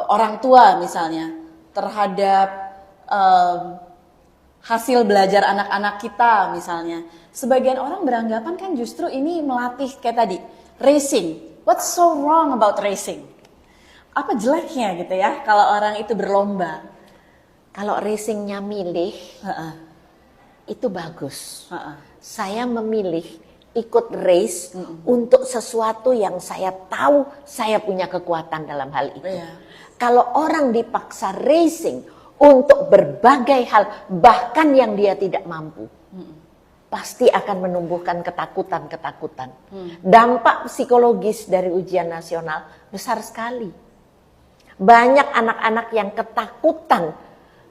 orang tua misalnya terhadap hasil belajar anak-anak kita misalnya. Sebagian orang beranggapan kan justru ini melatih kayak tadi, racing. What's so wrong about racing? Apa jeleknya gitu ya kalau orang itu berlomba? Kalau racingnya milih, itu bagus. Saya memilih ikut race untuk sesuatu yang saya tahu saya punya kekuatan dalam hal itu. Kalau orang dipaksa racing untuk berbagai hal, bahkan yang dia tidak mampu, pasti akan menumbuhkan ketakutan-ketakutan. Dampak psikologis dari ujian nasional besar sekali. Banyak anak-anak yang ketakutan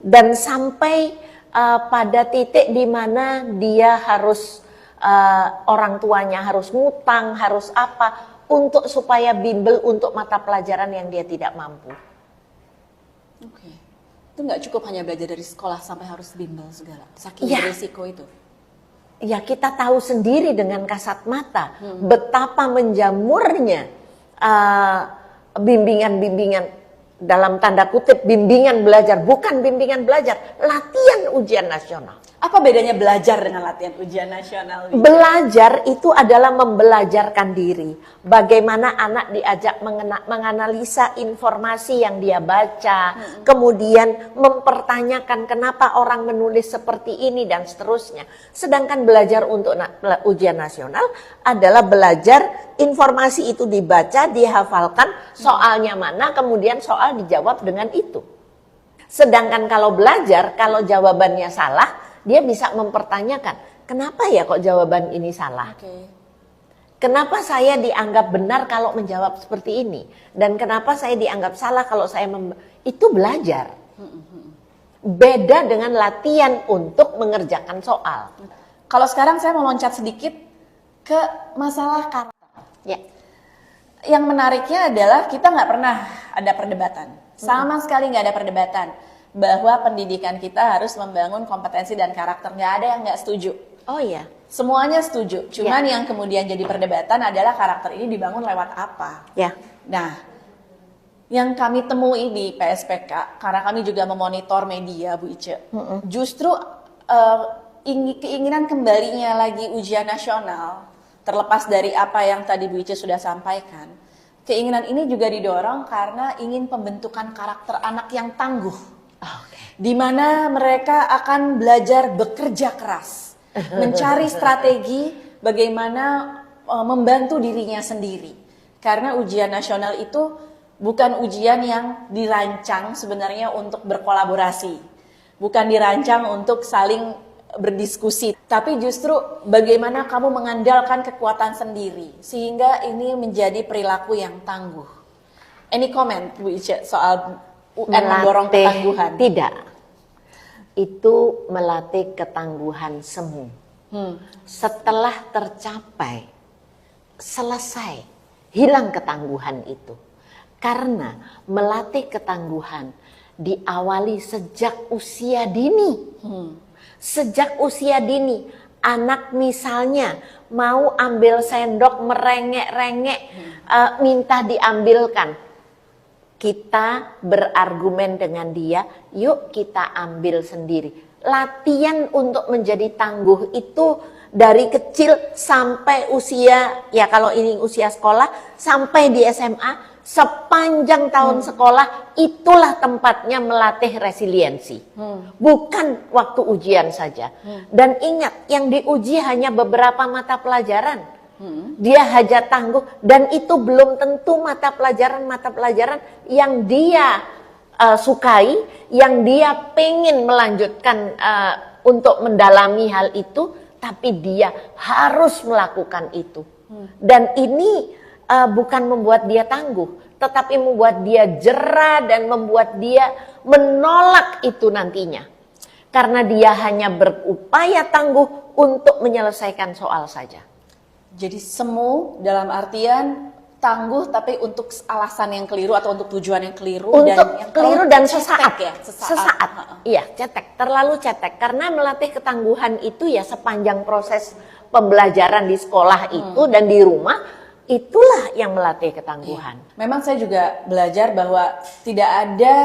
dan sampai pada titik di mana dia harus orang tuanya harus ngutang, harus apa untuk supaya bimbel untuk mata pelajaran yang dia tidak mampu. Oke. Itu nggak cukup hanya belajar dari sekolah sampai harus bimbel segala. Saking risiko itu. Ya kita tahu sendiri dengan kasat mata betapa menjamurnya bimbingan-bimbingan dalam tanda kutip bimbingan belajar, bukan bimbingan belajar, latihan ujian nasional. Apa bedanya belajar dengan latihan ujian nasional? Belajar itu adalah membelajarkan diri. Bagaimana anak diajak menganalisa informasi yang dia baca, kemudian mempertanyakan kenapa orang menulis seperti ini dan seterusnya. Sedangkan belajar untuk ujian nasional adalah belajar informasi itu dibaca, dihafalkan, soalnya mana, kemudian soal dijawab dengan itu. Sedangkan kalau belajar, kalau jawabannya salah, dia bisa mempertanyakan, kenapa ya kok jawaban ini salah? Kenapa saya dianggap benar kalau menjawab seperti ini? Dan kenapa saya dianggap salah kalau saya itu belajar. Beda dengan latihan untuk mengerjakan soal. Kalau sekarang saya mau loncat sedikit ke masalah karakter. Ya. Yang menariknya adalah kita nggak pernah ada perdebatan. Sama sekali nggak ada perdebatan. Bahwa pendidikan kita harus membangun kompetensi dan karakter. Nggak ada yang nggak setuju. Oh iya. Semuanya setuju. Cuman yang kemudian jadi perdebatan adalah karakter ini dibangun lewat apa. Ya. Nah, yang kami temui di PSPK, karena kami juga memonitor media, Bu Ice, justru keinginan kembalinya lagi ujian nasional, terlepas dari apa yang tadi Bu Ice sudah sampaikan, keinginan ini juga didorong karena ingin pembentukan karakter anak yang tangguh. Di mana mereka akan belajar bekerja keras, mencari strategi bagaimana membantu dirinya sendiri. Karena ujian nasional itu bukan ujian yang dirancang sebenarnya untuk berkolaborasi, bukan dirancang untuk saling berdiskusi, tapi justru bagaimana kamu mengandalkan kekuatan sendiri, sehingga ini menjadi perilaku yang tangguh. Any comment, Bu Ica, soal UN mendorong ketangguhan? Tidak. Itu melatih ketangguhan semu. Setelah tercapai, selesai, hilang ketangguhan itu. Karena melatih ketangguhan diawali sejak usia dini. Sejak usia dini, anak misalnya mau ambil sendok merengek-rengek, minta diambilkan. Kita berargumen dengan dia, yuk kita ambil sendiri. Latihan untuk menjadi tangguh itu dari kecil sampai usia, ya kalau ini usia sekolah, sampai di SMA, sepanjang tahun sekolah, itulah tempatnya melatih resiliensi. Bukan waktu ujian saja. Dan ingat, yang diuji hanya beberapa mata pelajaran. Dia hanya tangguh, dan itu belum tentu mata pelajaran yang dia sukai, yang dia pengen melanjutkan untuk mendalami hal itu, tapi dia harus melakukan itu. Dan ini bukan membuat dia tangguh, tetapi membuat dia jera dan membuat dia menolak itu nantinya. Karena dia hanya berupaya tangguh untuk menyelesaikan soal saja. Jadi semu dalam artian tangguh tapi untuk alasan yang keliru atau untuk tujuan yang keliru, untuk dan yang keliru dan sesaat ya, sesaat. Iya, cetek, terlalu cetek. Karena melatih ketangguhan itu ya sepanjang proses pembelajaran di sekolah itu dan di rumah itulah yang melatih ketangguhan. Memang saya juga belajar bahwa tidak ada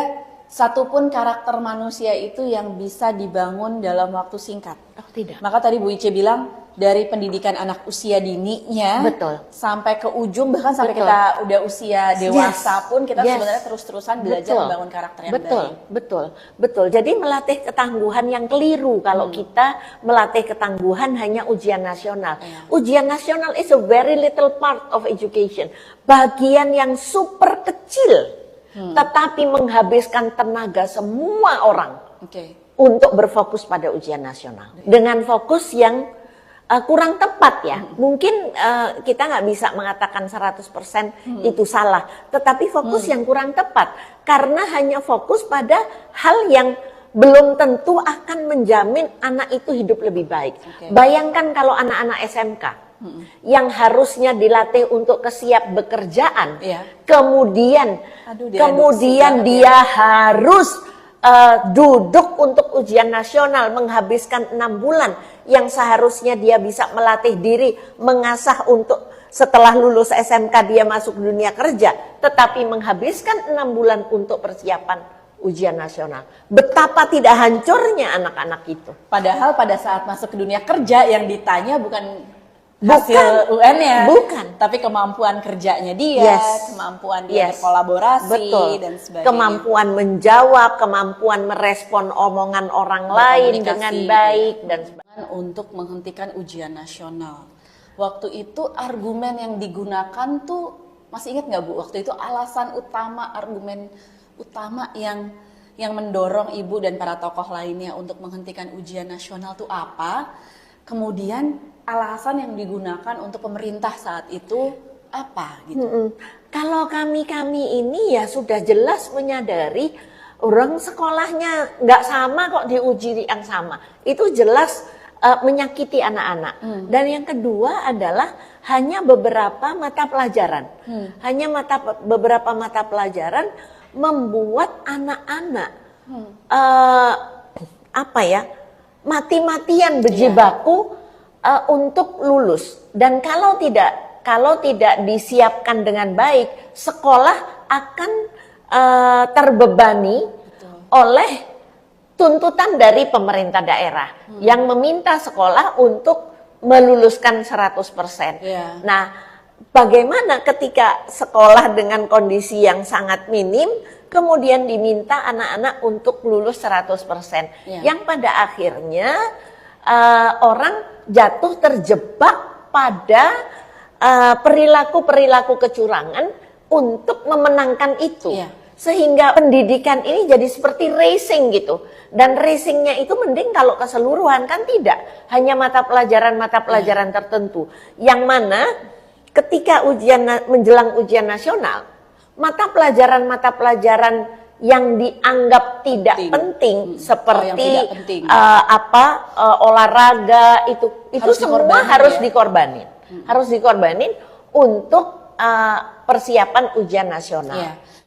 satupun karakter manusia itu yang bisa dibangun dalam waktu singkat. Oh, tidak. Maka tadi Bu Ice bilang dari pendidikan anak usia dininya Betul. sampai ke ujung, bahkan sampai Betul. kita udah usia dewasa pun kita Yes. sebenarnya terus-terusan belajar Betul. membangun karakter yang Betul, baik. betul. Jadi melatih ketangguhan yang keliru kalau kita melatih ketangguhan hanya ujian nasional. Ujian nasional is a very little part of education. Bagian yang super kecil, tetapi menghabiskan tenaga semua orang Oke. untuk berfokus pada ujian nasional. Dengan fokus yang kurang tepat ya. Mungkin kita nggak bisa mengatakan 100% itu salah. Tetapi fokus yang kurang tepat. Karena hanya fokus pada hal yang belum tentu akan menjamin anak itu hidup lebih baik. Oke. Bayangkan kalau anak-anak SMK yang harusnya dilatih untuk kesiap bekerjaan, Iya. kemudian Aduh, diadopsi banget dia harus duduk untuk ujian nasional, menghabiskan 6 bulan yang seharusnya dia bisa melatih diri, mengasah untuk setelah lulus SMK dia masuk dunia kerja, tetapi menghabiskan 6 bulan untuk persiapan ujian nasional. Betapa tidak hancurnya anak-anak itu. Padahal pada saat masuk ke dunia kerja yang ditanya bukan hasil UN-nya, bukan. tapi kemampuan kerjanya dia, Yes. kemampuan dia Yes. berkolaborasi Betul. dan sebagainya. Kemampuan menjawab, kemampuan merespon omongan orang lain Berkomunikasi. dengan baik dan sebagainya. Untuk menghentikan ujian nasional. Waktu itu argumen yang digunakan tuh, masih ingat nggak Bu? Waktu itu alasan utama, argumen utama yang mendorong Ibu dan para tokoh lainnya untuk menghentikan ujian nasional tuh apa? Kemudian alasan yang digunakan untuk pemerintah saat itu apa gitu? Kalau kami ini ya sudah jelas menyadari orang sekolahnya nggak sama kok diuji yang sama. Itu jelas menyakiti anak-anak. Dan yang kedua adalah hanya beberapa mata pelajaran. Hanya beberapa mata pelajaran membuat anak-anak mati-matian berjibaku untuk lulus. Dan kalau tidak disiapkan dengan baik, sekolah akan terbebani oleh tuntutan dari pemerintah daerah yang meminta sekolah untuk meluluskan 100%. Yeah. Nah, bagaimana ketika sekolah dengan kondisi yang sangat minim, kemudian diminta anak-anak untuk lulus 100%. Yeah. Yang pada akhirnya orang jatuh terjebak pada perilaku-perilaku kecurangan untuk memenangkan itu. Yeah. Sehingga pendidikan ini jadi seperti racing gitu. Dan racingnya itu mending kalau keseluruhan, kan tidak. Hanya mata pelajaran tertentu. Yang mana ketika menjelang ujian nasional, mata pelajaran yang dianggap tidak penting seperti yang tidak penting. olahraga itu Harus semua dikorbanin, harus ya? dikorbanin. Harus dikorbanin untuk persiapan ujian nasional. Iya.